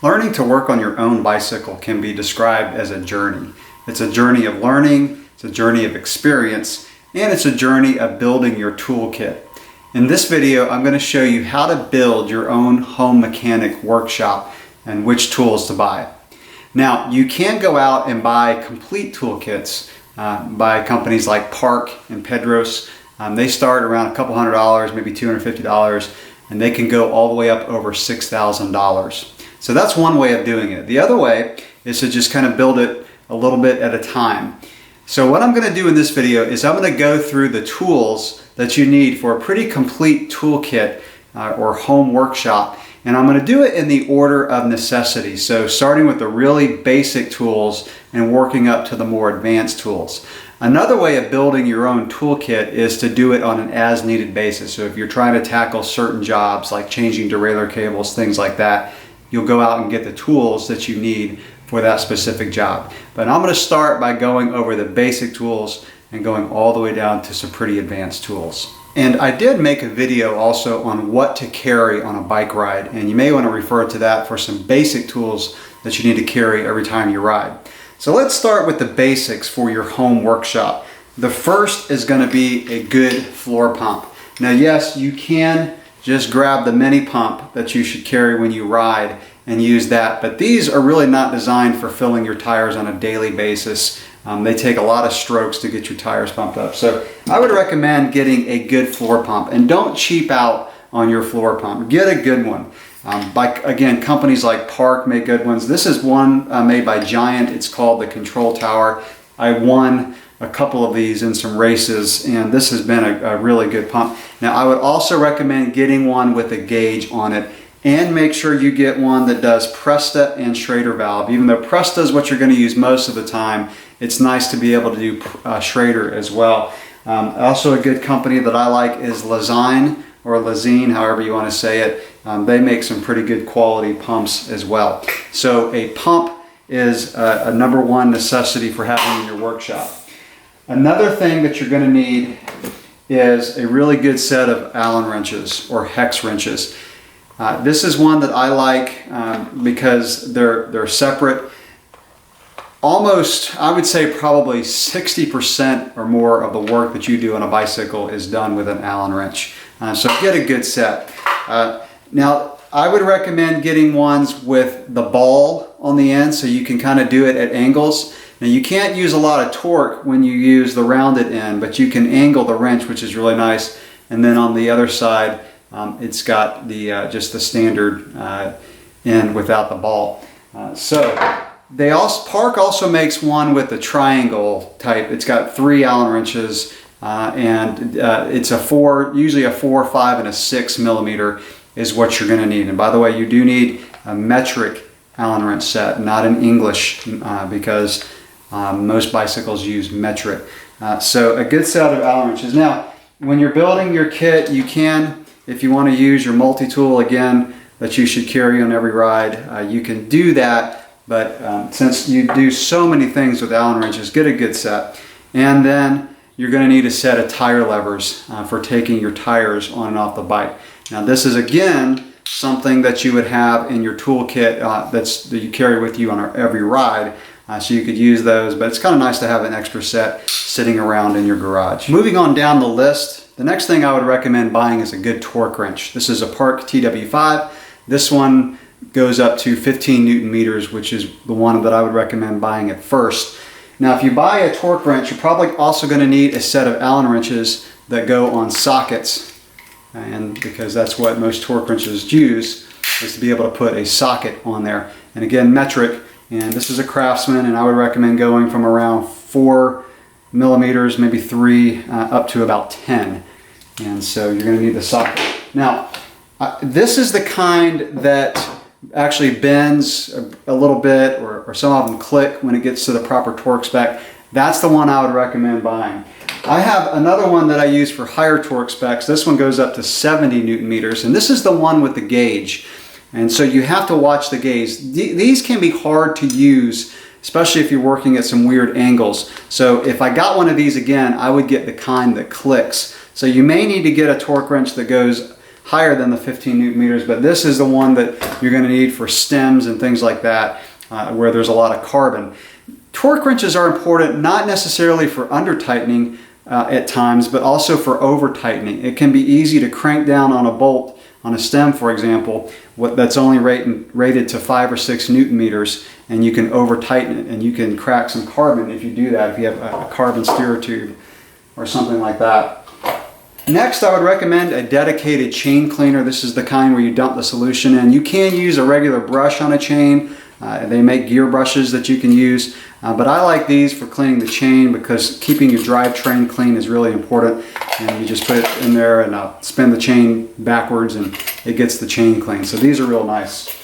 Learning to work on your own bicycle can be described as a journey. It's a journey of learning, it's a journey of experience, and it's a journey of building your toolkit. In this video, I'm going to show you how to build your own home mechanic workshop and which tools to buy. Now, you can go out and buy complete toolkits by companies like Park and Pedros. They start around a couple $100, maybe $250, and they can go all the way up over $6,000. So that's one way of doing it. The other way is to just kind of build it a little bit at a time. So what I'm going to do in this video is I'm going to go through the tools that you need for a pretty complete toolkit or home workshop. And I'm going to do it in the order of necessity. So starting with the really basic tools and working up to the more advanced tools. Another way of building your own toolkit is to do it on an as-needed basis. So if you're trying to tackle certain jobs like changing derailleur cables, things like that, you'll go out and get the tools that you need for that specific job. But I'm going to start by going over the basic tools and going all the way down to some pretty advanced tools. And I did make a video also on what to carry on a bike ride, and you may want to refer to that for some basic tools that you need to carry every time you ride. So let's start with the basics for your home workshop. The first is going to be a good floor pump. Now yes, you can just grab the mini pump that you should carry when you ride and use that, but these are really not designed for filling your tires on a daily basis. They take a lot of strokes to get your tires pumped up. So I would recommend getting a good floor pump, and don't cheap out on your floor pump. Get a good one. Again, companies like Park make good ones. This is one made by Giant. It's called the Control Tower. I won a couple of these in some races, and this has been a really good pump. Now I would also recommend getting one with a gauge on it, and make sure you get one that does Presta and Schrader valve. Even though Presta is what you're going to use most of the time, it's nice to be able to do Schrader as well. Also a good company that I like is Lezyne, or Lezyne, however you want to say it. They make some pretty good quality pumps as well. So a pump is a number one necessity for having in your workshop. Another thing that you're going to need is a really good set of Allen wrenches or hex wrenches. This is one that I like because they're separate. Almost, I would say probably 60% or more of the work that you do on a bicycle is done with an Allen wrench. So get a good set. Now, I would recommend getting ones with the ball on the end so you can kind of do it at angles. Now, you can't use a lot of torque when you use the rounded end, but you can angle the wrench, which is really nice. And then on the other side, it's got the just the standard end without the ball. Park also makes one with the triangle type. It's got 3 Allen wrenches, and it's usually a 4, 5, and a 6 millimeter is what you're going to need. And by the way, you do need a metric Allen wrench set, not an English, because most bicycles use metric. So a good set of Allen wrenches. Now, when you're building your kit, you can, if you want to use your multi-tool again that you should carry on every ride, you can do that. But since you do so many things with Allen wrenches, get a good set. And then you're going to need a set of tire levers for taking your tires on and off the bike. Now this is again something that you would have in your toolkit that you carry with you on every ride. So you could use those, but it's kind of nice to have an extra set sitting around in your garage. Moving on down the list, the next thing I would recommend buying is a good torque wrench. This is a Park TW5. This one goes up to 15 Newton meters, which is the one that I would recommend buying at first. Now, if you buy a torque wrench, you're probably also going to need a set of Allen wrenches that go on sockets. And because that's what most torque wrenches use, is to be able to put a socket on there. And again, metric. And this is a Craftsman, and I would recommend going from around 4 millimeters, maybe 3, up to about 10. And so you're going to need the socket. Now, this is the kind that actually bends a little bit, or some of them click when it gets to the proper torque spec. That's the one I would recommend buying. I have another one that I use for higher torque specs. This one goes up to 70 Newton meters, and this is the one with the gauge. And so you have to watch the gauge. These can be hard to use, especially if you're working at some weird angles. So if I got one of these again, I would get the kind that clicks. So you may need to get a torque wrench that goes higher than the 15 Newton meters, but this is the one that you're going to need for stems and things like that, where there's a lot of carbon. Torque wrenches are important not necessarily for under tightening at times, but also for over tightening. It can be easy to crank down on a bolt on a stem, for example, that's only rated to 5 or 6 Newton meters, and you can over tighten it, and you can crack some carbon if you do that, if you have a carbon steer tube or something like that. Next, I would recommend a dedicated chain cleaner. This is the kind where you dump the solution in. You can use a regular brush on a chain. They make gear brushes that you can use, but I like these for cleaning the chain because keeping your drivetrain clean is really important. And you just put it in there and spin the chain backwards and it gets the chain clean. So these are real nice.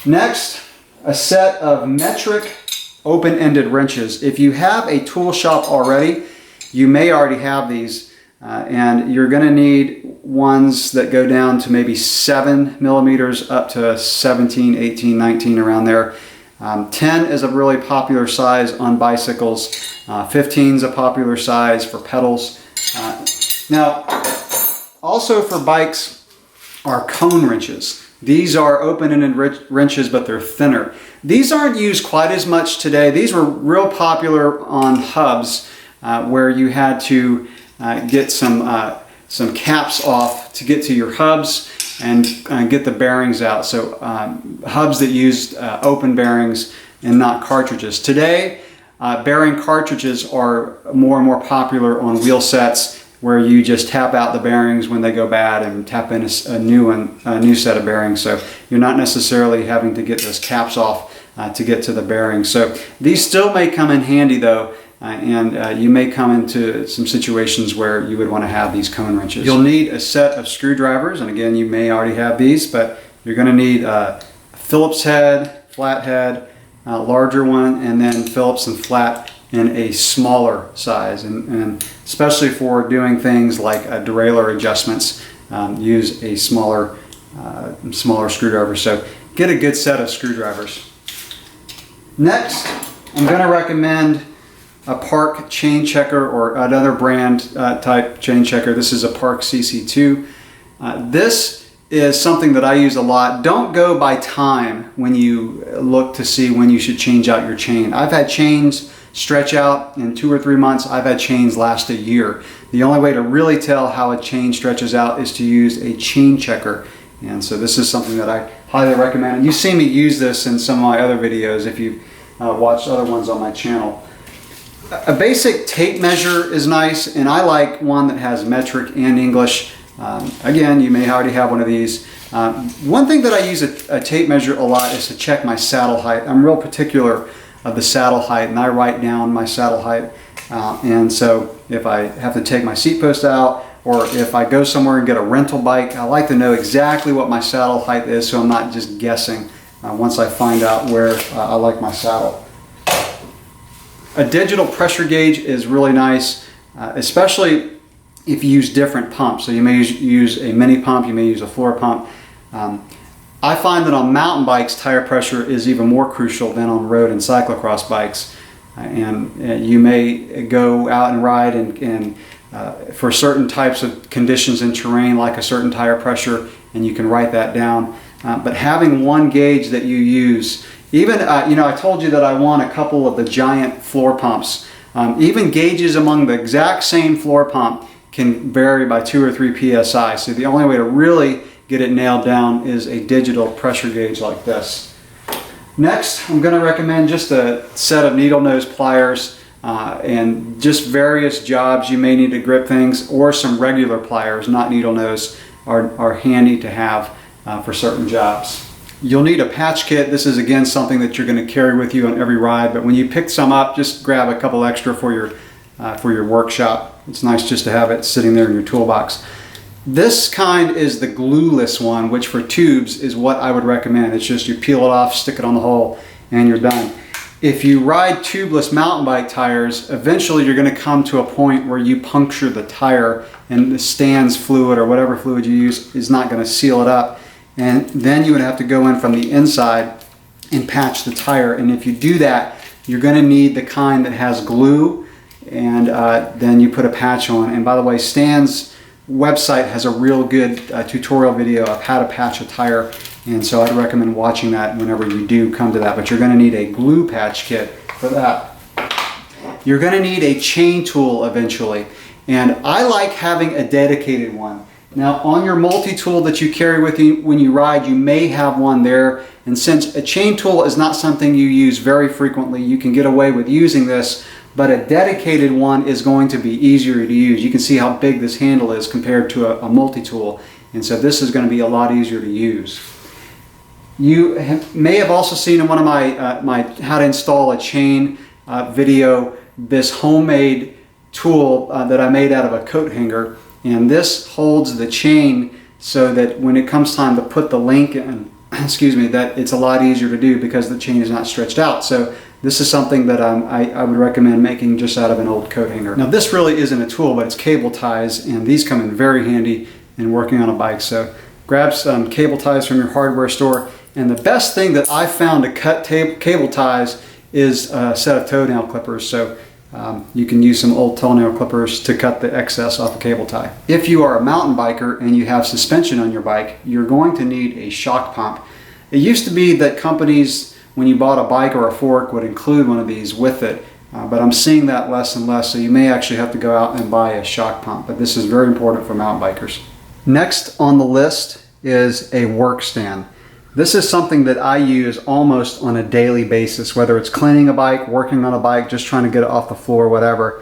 Next, a set of metric open-ended wrenches. If you have a tool shop already, you may already have these, and you're going to need ones that go down to maybe 7 millimeters up to 17, 18, 19, around there. 10 is a really popular size on bicycles. 15 is a popular size for pedals. Now, also for bikes are cone wrenches. These are open-ended wrenches, but they're thinner. These aren't used quite as much today. These were real popular on hubs where you had to get some caps off to get to your hubs and get the bearings out. So hubs that used open bearings and not cartridges. Today, bearing cartridges are more and more popular on wheel sets where you just tap out the bearings when they go bad and tap in a new set of bearings. So you're not necessarily having to get those caps off to get to the bearings. So these still may come in handy though, and you may come into some situations where you would want to have these cone wrenches. You'll need a set of screwdrivers, and again, you may already have these, but you're going to need a Phillips head, flat head, a larger one, and then Phillips and flat in a smaller size. And especially for doing things like derailleur adjustments, use a smaller screwdriver. So get a good set of screwdrivers. Next, I'm going to recommend a Park chain checker or another brand type chain checker. This is a Park CC2. This is something that I use a lot. Don't go by time when you look to see when you should change out your chain. I've had chains stretch out in 2 or 3 months. I've had chains last a year. The only way to really tell how a chain stretches out is to use a chain checker. And so this is something that I highly recommend. And you've seen me use this in some of my other videos if you've watched other ones on my channel. A basic tape measure is nice, and I like one that has metric and English. Again, you may already have one of these. One thing that I use a tape measure a lot is to check my saddle height. I'm real particular of the saddle height, and I write down my saddle height. And so if I have to take my seat post out, or if I go somewhere and get a rental bike, I like to know exactly what my saddle height is so I'm not just guessing once I find out where I like my saddle. A digital pressure gauge is really nice, especially if you use different pumps. So you may use a mini pump, you may use a floor pump. I find that on mountain bikes, tire pressure is even more crucial than on road and cyclocross bikes. And you may go out and ride and for certain types of conditions in terrain, like a certain tire pressure, and you can write that down. But having one gauge that you use, even, I told you that I want a couple of the giant floor pumps. Even gauges among the exact same floor pump can vary by 2 or 3 psi. So the only way to really get it nailed down is a digital pressure gauge like this. Next, I'm going to recommend just a set of needle nose pliers and just various jobs you may need to grip things, or some regular pliers, not needle nose, are handy to have for certain jobs. You'll need a patch kit. This is again something that you're going to carry with you on every ride, but when you pick some up, just grab a couple extra for your workshop. It's nice just to have it sitting there in your toolbox. This kind is the glueless one, which for tubes is what I would recommend. It's just you peel it off, stick it on the hole, and you're done. If you ride tubeless mountain bike tires, eventually you're going to come to a point where you puncture the tire and the stands fluid or whatever fluid you use is not going to seal it up. And then you would have to go in from the inside and patch the tire. And if you do that, you're going to need the kind that has glue, and then you put a patch on. And by the way, stands website has a real good tutorial video of how to patch a tire, and so I'd recommend watching that whenever you do come to that. But you're going to need a glue patch kit for that. You're going to need a chain tool eventually, and I like having a dedicated one. Now, on your multi-tool that you carry with you when you ride, you may have one there, and since a chain tool is not something you use very frequently, you can get away with using this, but a dedicated one is going to be easier to use. You can see how big this handle is compared to a multi-tool, and so this is going to be a lot easier to use. You may have also seen in one of my how to install a chain video, this homemade tool that I made out of a coat hanger, and this holds the chain so that when it comes time to put the link in, excuse me, that it's a lot easier to do because the chain is not stretched out. So this is something that I would recommend making just out of an old coat hanger. Now this really isn't a tool, but it's cable ties, and these come in very handy in working on a bike. So grab some cable ties from your hardware store, and the best thing that I found to cut cable ties is a set of toenail clippers. So you can use some old toenail clippers to cut the excess off a cable tie. If you are a mountain biker and you have suspension on your bike, you're going to need a shock pump. It used to be that companies, when you bought a bike or a fork, would include one of these with it, but I'm seeing that less and less, so you may actually have to go out and buy a shock pump, but this is very important for mountain bikers. Next on the list is a work stand. This is something that I use almost on a daily basis, whether it's cleaning a bike, working on a bike, just trying to get it off the floor, whatever.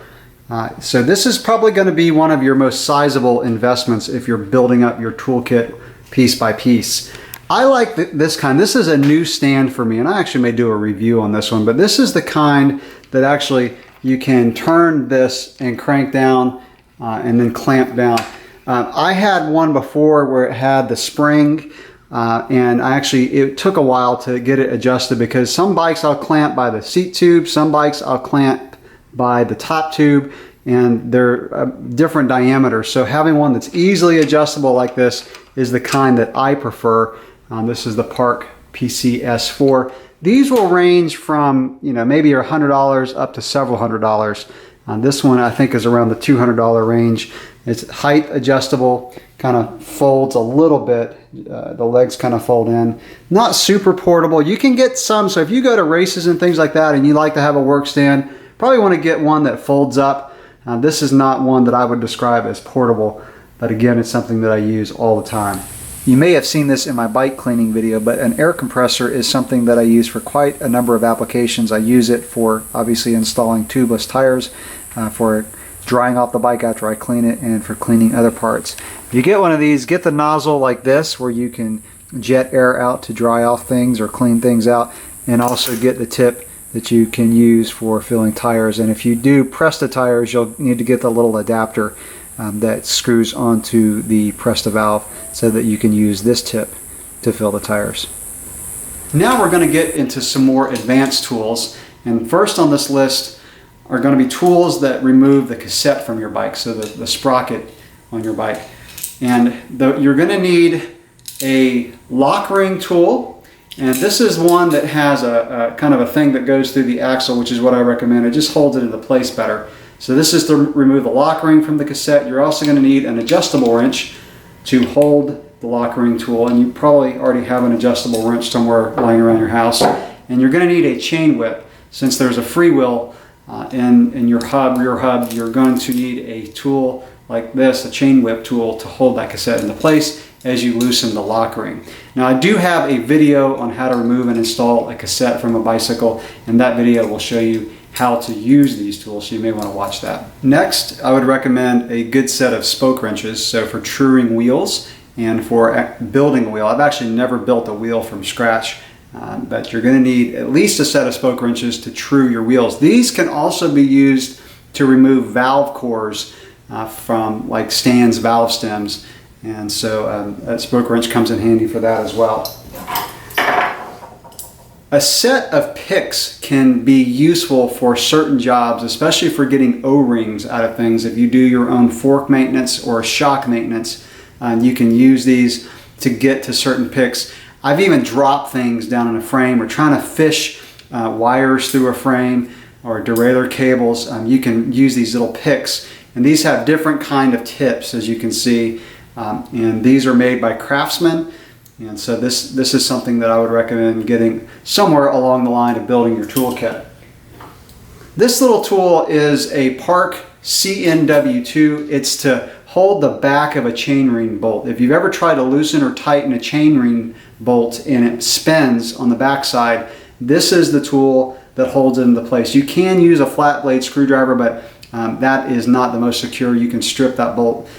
So this is probably going to be one of your most sizable investments if you're building up your toolkit piece by piece. I like this kind. This is a new stand for me, and I actually may do a review on this one, but this is the kind that actually you can turn this and crank down and then clamp down. I had one before where it had the spring, and it took a while to get it adjusted because some bikes I'll clamp by the seat tube, some bikes I'll clamp by the top tube, and they're different diameters. So having one that's easily adjustable like this is the kind that I prefer. This is the Park PCS4. These will range from, maybe $100 up to several $100s. This one I think is around the $200 range. It's height adjustable, kind of folds a little bit. The legs kind of fold in. Not super portable. You can get some, so if you go to races and things like that and you like to have a work stand, probably want to get one that folds up. This is not one that I would describe as portable, but again, it's something that I use all the time. You may have seen this in my bike cleaning video, but an air compressor is something that I use for quite a number of applications. I use it for obviously installing tubeless tires, for drying off the bike after I clean it, and for cleaning other parts. If you get one of these, get the nozzle like this where you can jet air out to dry off things or clean things out, and also get the tip that you can use for filling tires. And if you do press the tires, you'll need to get the little adapter that screws onto the Presta valve so that you can use this tip to fill the tires. Now we're going to get into some more advanced tools, and first on this list are going to be tools that remove the cassette from your bike, so the sprocket on your bike. And you're going to need a lock ring tool, and this is one that has a kind of a thing that goes through the axle, which is what I recommend. It just holds it into place better. So this is to remove the lock ring from the cassette. You're also going to need an adjustable wrench to hold the lock ring tool, and you probably already have an adjustable wrench somewhere lying around your house. And you're going to need a chain whip. Since there's a freewheel in your rear hub, you're going to need a tool like this, a chain whip tool, to hold that cassette into place as you loosen the lock ring. Now I do have a video on how to remove and install a cassette from a bicycle, and that video will show you how to use these tools, so you may want to watch that. Next, I would recommend a good set of spoke wrenches, so for truing wheels and for building a wheel. I've actually never built a wheel from scratch, but you're going to need at least a set of spoke wrenches to true your wheels. These can also be used to remove valve cores from like stands, valve stems, and so a spoke wrench comes in handy for that as well. A set of picks can be useful for certain jobs, especially for getting O-rings out of things. If you do your own fork maintenance or shock maintenance, you can use these to get to certain picks. I've even dropped things down in a frame or trying to fish wires through a frame or derailleur cables. You can use these little picks, And these have different kind of tips, as you can see. And these are made by Craftsman. And so this is something that I would recommend getting somewhere along the line of building your toolkit. This little tool is a Park CNW2. It's to hold the back of a chainring bolt. If you've ever tried to loosen or tighten a chainring bolt and it spins on the back side, this is the tool that holds it into place. You can use a flat blade screwdriver, but that is not the most secure. You can strip that bolt.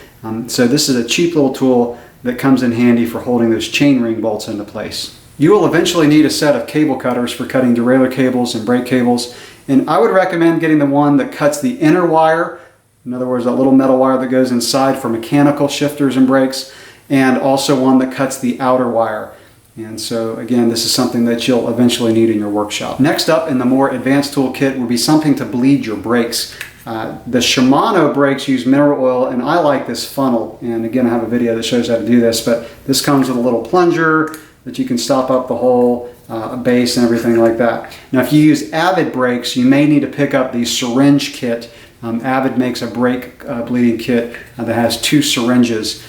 So this is a cheap little tool that comes in handy for holding those chainring bolts into place. You will eventually need a set of cable cutters for cutting derailleur cables and brake cables. And I would recommend getting the one that cuts the inner wire. In other words, that little metal wire that goes inside for mechanical shifters and brakes, and also one that cuts the outer wire. And so again, this is something that you'll eventually need in your workshop. Next up in the more advanced toolkit would be something to bleed your brakes. The Shimano brakes use mineral oil, and I like this funnel. And again, I have a video that shows how to do this, but this comes with a little plunger that you can stop up the whole base and everything like that. Now, if you use Avid brakes, you may need to pick up the syringe kit. Avid makes a brake bleeding kit that has 2 syringes.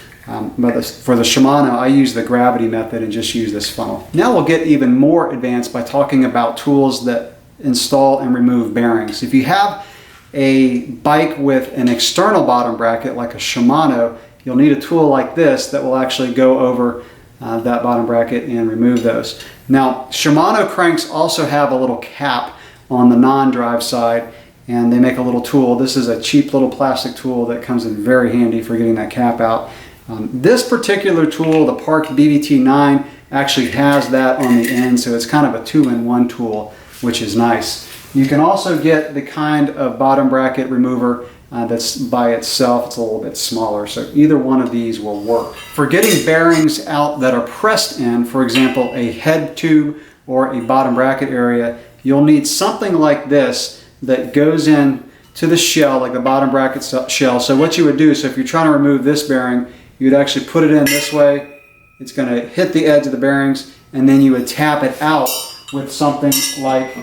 But for the Shimano, I use the gravity method and just use this funnel. Now we'll get even more advanced by talking about tools that install and remove bearings. If you have a bike with an external bottom bracket like a Shimano, you'll need a tool like this that will actually go over that bottom bracket and remove those. Now, Shimano cranks also have a little cap on the non-drive side, and they make a little tool. This is a cheap little plastic tool that comes in very handy for getting that cap out. This particular tool, the Park BBT9, actually has that on the end, so it's kind of a 2-in-1 tool, which is nice. You can also get the kind of bottom bracket remover that's by itself. It's a little bit smaller, so either one of these will work. For getting bearings out that are pressed in, for example, a head tube or a bottom bracket area, you'll need something like this that goes in to the shell, like the bottom bracket shell. So what you would do, so if you're trying to remove this bearing, you'd actually put it in this way. It's going to hit the edge of the bearings, and then you would tap it out with something like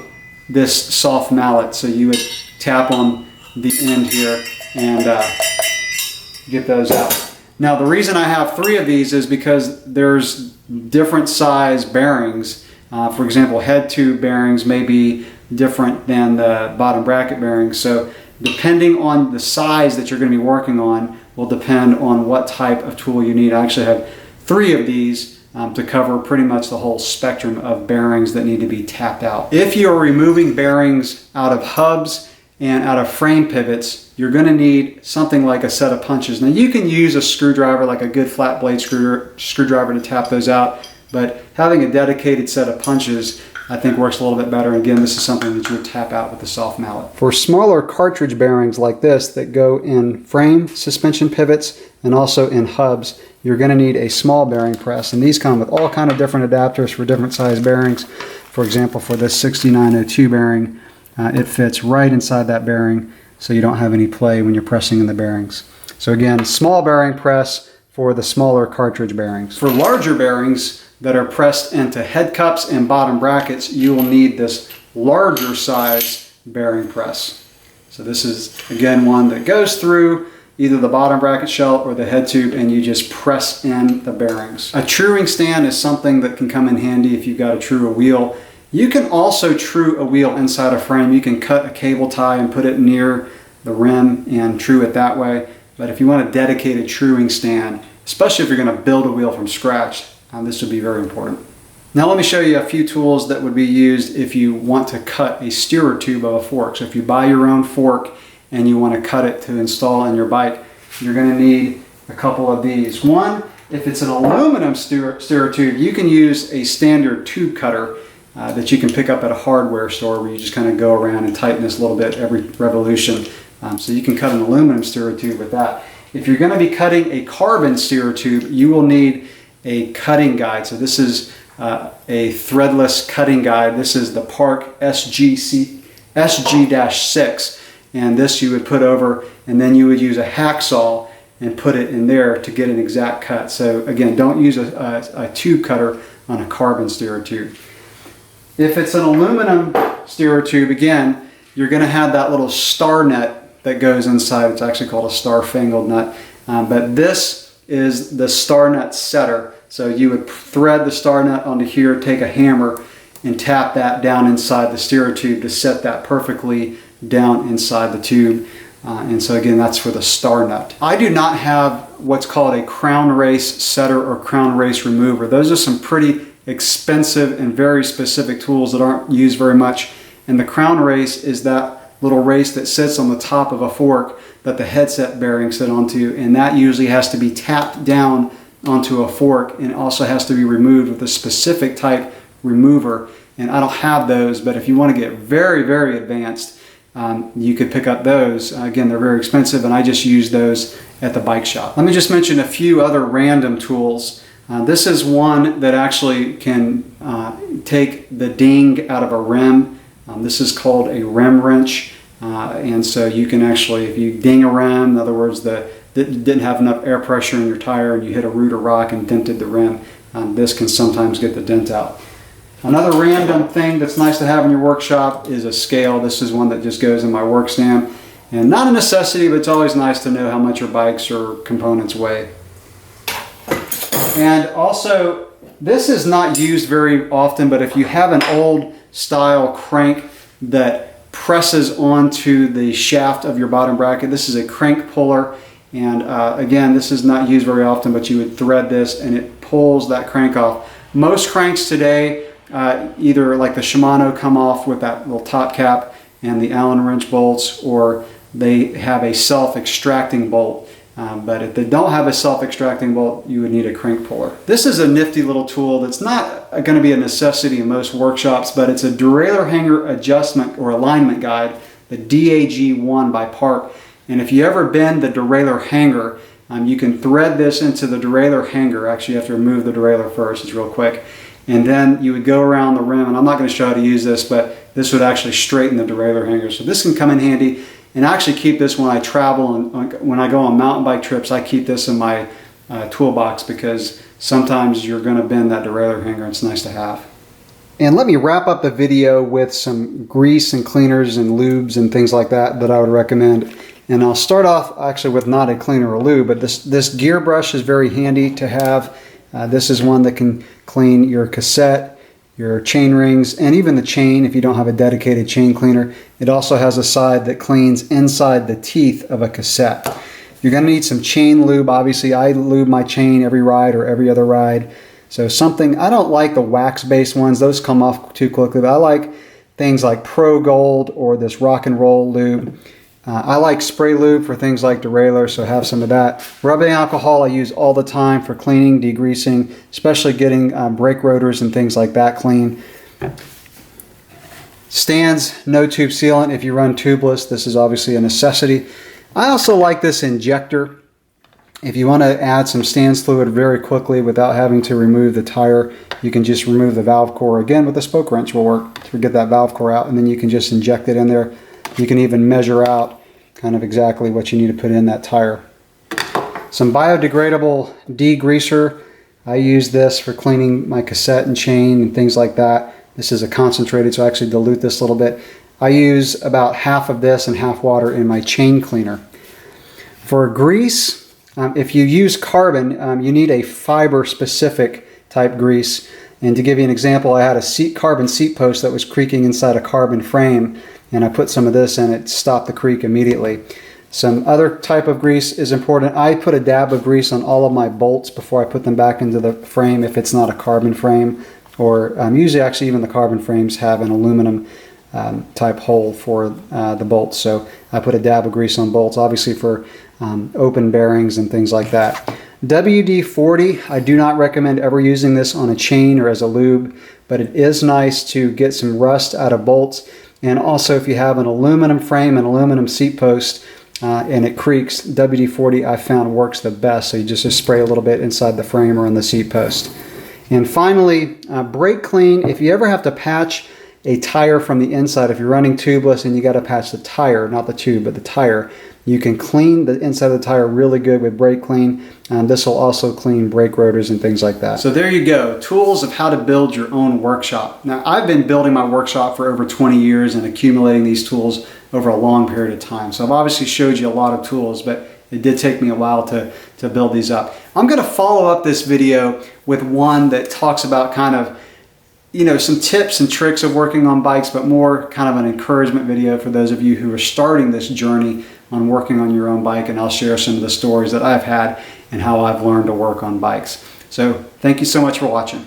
this soft mallet. So you would tap on the end here and get those out. Now, the reason I have 3 of these is because there's different size bearings. For example, head tube bearings may be different than the bottom bracket bearings. So depending on the size that you're going to be working on will depend on what type of tool you need. I actually have 3 of these to cover pretty much the whole spectrum of bearings that need to be tapped out. If you're removing bearings out of hubs and out of frame pivots, you're going to need something like a set of punches. Now, you can use a screwdriver, like a good flat blade screwdriver, to tap those out, but having a dedicated set of punches I think works a little bit better. Again, this is something that you would tap out with a soft mallet. For smaller cartridge bearings like this that go in frame suspension pivots and also in hubs, you're going to need a small bearing press, and these come with all kind of different adapters for different size bearings. For example, for this 6902 bearing, it fits right inside that bearing, so you don't have any play when you're pressing in the bearings. So again, small bearing press for the smaller cartridge bearings. For larger bearings that are pressed into head cups and bottom brackets, you will need this larger size bearing press. So this is, again, one that goes through either the bottom bracket shell or the head tube, and you just press in the bearings. A truing stand is something that can come in handy if you've got to true a wheel. You can also true a wheel inside a frame. You can cut a cable tie and put it near the rim and true it that way. But if you want a dedicated truing stand, especially if you're going to build a wheel from scratch, this would be very important. Now let me show you a few tools that would be used if you want to cut a steerer tube of a fork. So if you buy your own fork and you want to cut it to install in your bike, you're going to need a couple of these. One, if it's an aluminum steerer tube, you can use a standard tube cutter that you can pick up at a hardware store, where you just kind of go around and tighten this a little bit every revolution. So you can cut an aluminum steerer tube with that. If you're going to be cutting a carbon steerer tube, you will need a cutting guide. So this is a threadless cutting guide. This is the Park SG-6, and this you would put over, and then you would use a hacksaw and put it in there to get an exact cut. So again, don't use a tube cutter on a carbon steerer tube. If it's an aluminum steerer tube, again, you're going to have that little star net that goes inside. It's actually called a star-fangled nut. But this is the star nut setter. So you would thread the star nut onto here, take a hammer, and tap that down inside the steerer tube to set that perfectly down inside the tube. And so again, that's for the star nut. I do not have what's called a crown race setter or crown race remover. Those are some pretty expensive and very specific tools that aren't used very much. And the crown race is that little race that sits on the top of a fork that the headset bearings sit onto, and that usually has to be tapped down onto a fork and also has to be removed with a specific type remover. And I don't have those, but if you want to get very, very advanced, you could pick up those. Again, they're very expensive, and I just use those at the bike shop. Let me just mention a few other random tools. This is one that actually can take the ding out of a rim. This is called a rim wrench. And so you can actually, if you ding a rim, in other words, didn't have enough air pressure in your tire and you hit a root or rock and dented the rim, this can sometimes get the dent out. Another random thing that's nice to have in your workshop is a scale. This is one that just goes in my work stand. And not a necessity, but it's always nice to know how much your bikes or components weigh. And also, this is not used very often, but if you have an old style crank that presses onto the shaft of your bottom bracket, this is a crank puller. And again, this is not used very often, but you would thread this and it pulls that crank off. Most cranks today, either like the Shimano, come off with that little top cap and the Allen wrench bolts, or they have a self-extracting bolt. But if they don't have a self-extracting bolt, you would need a crank puller. This is a nifty little tool that's not going to be a necessity in most workshops, but it's a derailleur hanger adjustment or alignment guide, the DAG1 by Park. And if you ever bend the derailleur hanger, you can thread this into the derailleur hanger. Actually, you have to remove the derailleur first. It's real quick. And then you would go around the rim, and I'm not going to show how to use this, but this would actually straighten the derailleur hanger. So this can come in handy. And I actually keep this when I travel and when I go on mountain bike trips. I keep this in my toolbox because sometimes you're going to bend that derailleur hanger. It's nice to have. And let me wrap up the video with some grease and cleaners and lubes and things like that I would recommend. And I'll start off actually with not a cleaner or lube, but this gear brush is very handy to have. This is one that can clean your cassette, your chain rings, and even the chain if you don't have a dedicated chain cleaner. It also has a side that cleans inside the teeth of a cassette. You're going to need some chain lube. Obviously, I lube my chain every ride or every other ride. So something, I don't like the wax-based ones. Those come off too quickly, but I like things like Pro Gold or this Rock and Roll lube. I like spray lube for things like derailleur, so have some of that. Rubbing alcohol I use all the time for cleaning, degreasing, especially getting brake rotors and things like that clean. Stands, no tube sealant. If you run tubeless, this is obviously a necessity. I also like this injector. If you want to add some stands fluid very quickly without having to remove the tire, you can just remove the valve core. Again, with a spoke wrench will work to get that valve core out, and then you can just inject it in there. You can even measure out kind of exactly what you need to put in that tire. Some biodegradable degreaser. I use this for cleaning my cassette and chain and things like that. This is a concentrated, so I actually dilute this a little bit. I use about half of this and half water in my chain cleaner. For grease, if you use carbon, you need a fiber-specific type grease. And to give you an example, I had a carbon seat post that was creaking inside a carbon frame, and I put some of this in it, stopped the creak immediately. Some other type of grease is important. I put a dab of grease on all of my bolts before I put them back into the frame if it's not a carbon frame, or usually actually even the carbon frames have an aluminum type hole for the bolts. So I put a dab of grease on bolts, obviously for open bearings and things like that. WD-40, I do not recommend ever using this on a chain or as a lube, but it is nice to get some rust out of bolts. And also if you have an aluminum frame, an aluminum seat post, and it creaks, WD-40 I found works the best. So you just spray a little bit inside the frame or on the seat post. And finally, brake clean. If you ever have to patch a tire from the inside, if you're running tubeless and you got to patch the tire, not the tube, but the tire, you can clean the inside of the tire really good with brake clean. This will also clean brake rotors and things like that. So there you go, tools of how to build your own workshop. Now, I've been building my workshop for over 20 years and accumulating these tools over a long period of time. So I've obviously showed you a lot of tools, but it did take me a while to build these up. I'm going to follow up this video with one that talks about kind of, you know, some tips and tricks of working on bikes, but more kind of an encouragement video for those of you who are starting this journey on working on your own bike. And I'll share some of the stories that I've had and how I've learned to work on bikes. So thank you so much for watching.